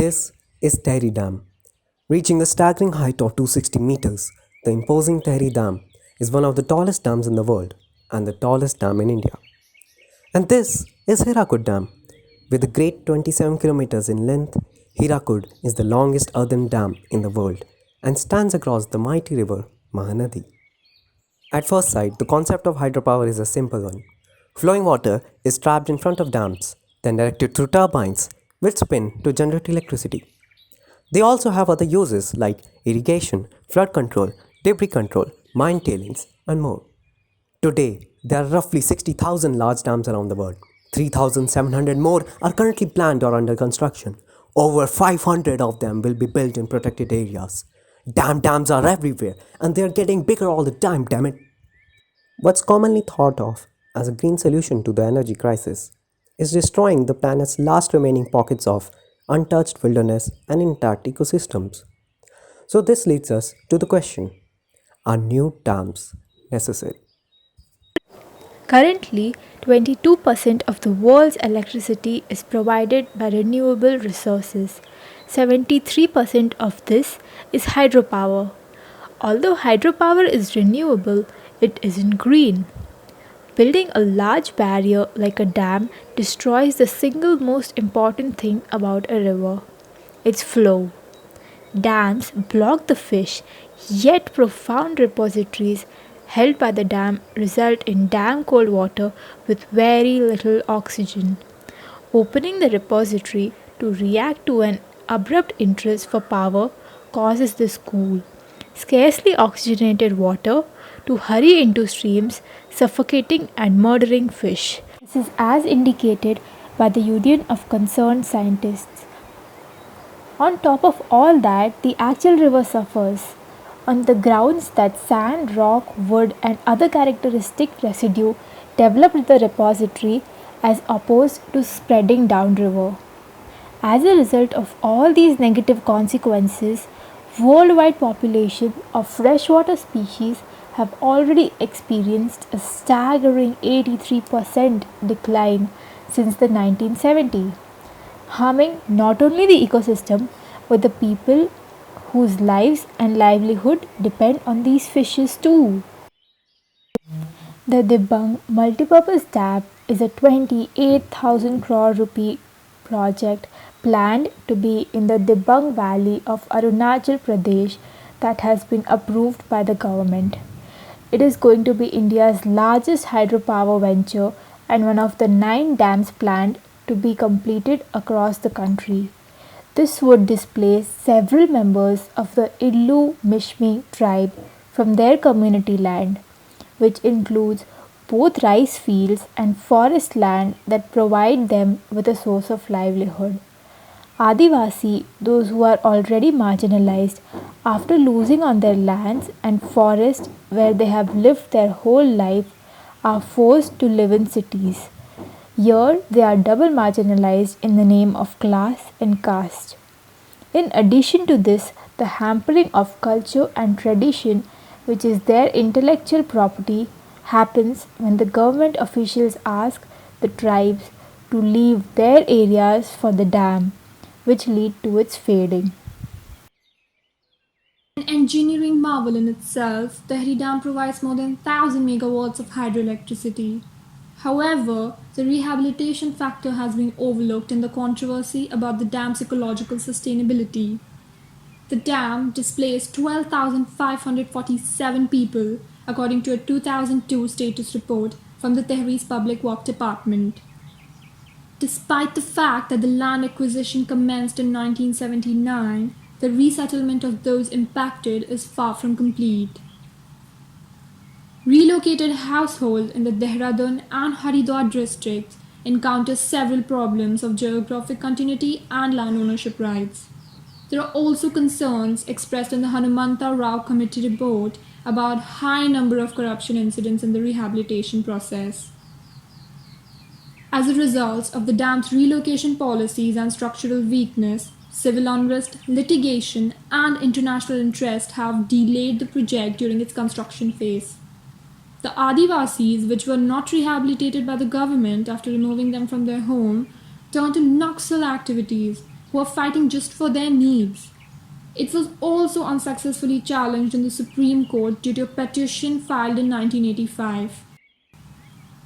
This is Tehri Dam. Reaching a staggering height of 260 meters, the imposing Tehri Dam is one of the tallest dams in the world and the tallest dam in India. And this is Hirakud Dam. With a great 27 kilometers in length, Hirakud is the longest earthen dam in the world and stands across the mighty river Mahanadi. At first sight, the concept of hydropower is a simple one. Flowing water is trapped in front of dams, then directed through turbines, which spin to generate electricity. They also have other uses like irrigation, flood control, debris control, mine tailings, and more. Today, there are roughly 60,000 large dams around the world. 3,700 more are currently planned or under construction. Over 500 of them will be built in protected areas. Dams are everywhere and they are getting bigger all the time, damn it. What's commonly thought of as a green solution to the energy crisis is destroying the planet's last remaining pockets of untouched wilderness and intact ecosystems. So, this leads us to the question: are new dams necessary? Currently, 22% of the world's electricity is provided by renewable resources. 73% of this is hydropower. Although hydropower is renewable, it isn't green. Building a large barrier like a dam destroys the single most important thing about a river, its flow. Dams block the fish, yet profound repositories held by the dam result in damn cold water with very little oxygen. Opening the repository to react to an abrupt interest for power causes this cool, scarcely oxygenated water to hurry into streams, suffocating and murdering fish. This is as indicated by the Union of Concerned Scientists. On top of all that, the actual river suffers on the grounds that sand, rock, wood, and other characteristic residue developed in the repository as opposed to spreading downriver. As a result of all these negative consequences, worldwide population of freshwater species have already experienced a staggering 83% decline since the 1970s, harming not only the ecosystem but the people whose lives and livelihood depend on these fishes too. The Dibang Multipurpose Dam is a 28,000 crore rupee project planned to be in the Dibang Valley of Arunachal Pradesh that has been approved by the government. It is going to be India's largest hydropower venture and one of the 9 dams planned to be completed across the country. This would displace several members of the Illu Mishmi tribe from their community land, which includes both rice fields and forest land that provide them with a source of livelihood. Adivasi, those who are already marginalized after losing on their lands and forests where they have lived their whole life, are forced to live in cities. Here, they are double marginalized in the name of class and caste. In addition to this, the hampering of culture and tradition, which is their intellectual property, happens when the government officials ask the tribes to leave their areas for the dam, which lead to its fading. An engineering marvel in itself, Tehri Dam provides more than 1,000 megawatts of hydroelectricity. However, the rehabilitation factor has been overlooked in the controversy about the dam's ecological sustainability. The dam displaced 12,547 people, according to a 2002 status report from the Tehri's Public Work Department. Despite the fact that the land acquisition commenced in 1979, the resettlement of those impacted is far from complete. Relocated households in the Dehradun and Haridwar districts encounter several problems of geographic continuity and land ownership rights. There are also concerns expressed in the Hanumanta Rao Committee report about high number of corruption incidents in the rehabilitation process. As a result of the dam's relocation policies and structural weakness, civil unrest, litigation, and international interest have delayed the project during its construction phase. The Adivasis, which were not rehabilitated by the government after removing them from their home, turned to Naxal activities, who are fighting just for their needs. It was also unsuccessfully challenged in the Supreme Court due to a petition filed in 1985.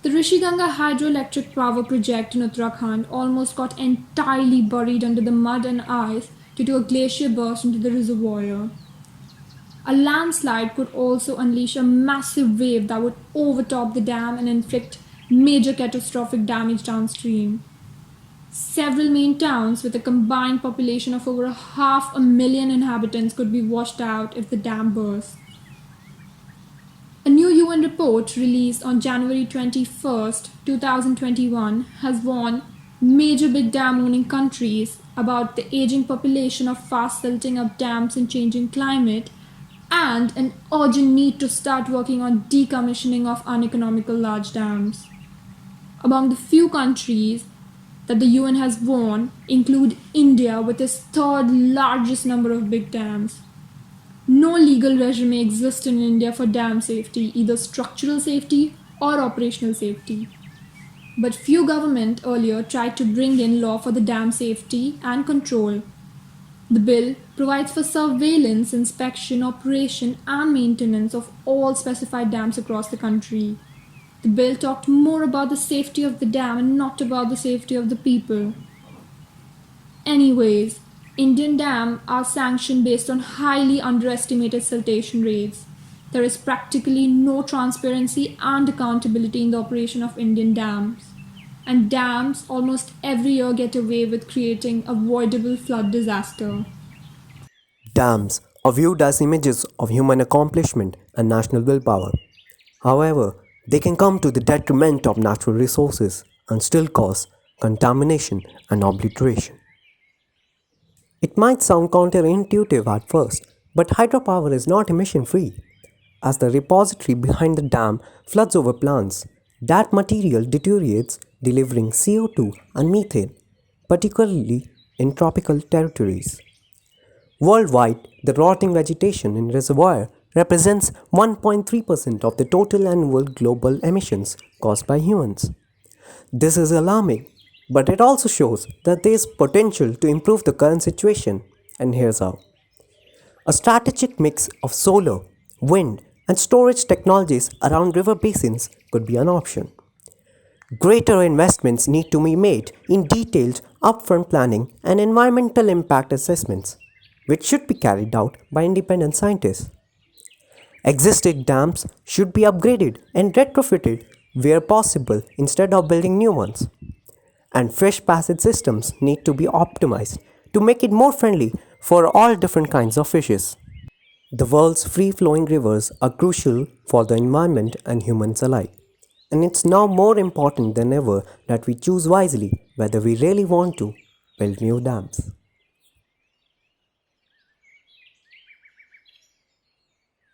The Rishiganga hydroelectric power project in Uttarakhand almost got entirely buried under the mud and ice due to a glacier burst into the reservoir. A landslide could also unleash a massive wave that would overtop the dam and inflict major catastrophic damage downstream. Several main towns with a combined population of over 500,000 inhabitants could be washed out if the dam burst. A new UN report released on January 21, 2021 has warned major big dam owning countries about the aging population of fast silting up dams and changing climate and an urgent need to start working on decommissioning of uneconomical large dams. Among the few countries that the UN has warned include India with its third largest number of big dams. No legal regime exists in India for dam safety, either structural safety or operational safety. But few governments earlier tried to bring in law for the dam safety and control. The bill provides for surveillance, inspection, operation and maintenance of all specified dams across the country. The bill talked more about the safety of the dam and not about the safety of the people. Anyways, Indian dams are sanctioned based on highly underestimated siltation rates. There is practically no transparency and accountability in the operation of Indian dams. And dams almost every year get away with creating avoidable flood disaster. Dams are viewed as images of human accomplishment and national willpower. However, they can come to the detriment of natural resources and still cause contamination and obliteration. It might sound counterintuitive at first, but hydropower is not emission free. As the repository behind the dam floods over plants, that material deteriorates, delivering CO2 and methane, particularly in tropical territories. Worldwide, the rotting vegetation in reservoir represents 1.3% of the total annual global emissions caused by humans. This is alarming, but it also shows that there is potential to improve the current situation, and here's how. A strategic mix of solar, wind, and storage technologies around river basins could be an option. Greater investments need to be made in detailed upfront planning and environmental impact assessments, which should be carried out by independent scientists. Existing dams should be upgraded and retrofitted where possible instead of building new ones. And fish passage systems need to be optimized to make it more friendly for all different kinds of fishes. The world's free-flowing rivers are crucial for the environment and humans alike. And it's now more important than ever that we choose wisely whether we really want to build new dams.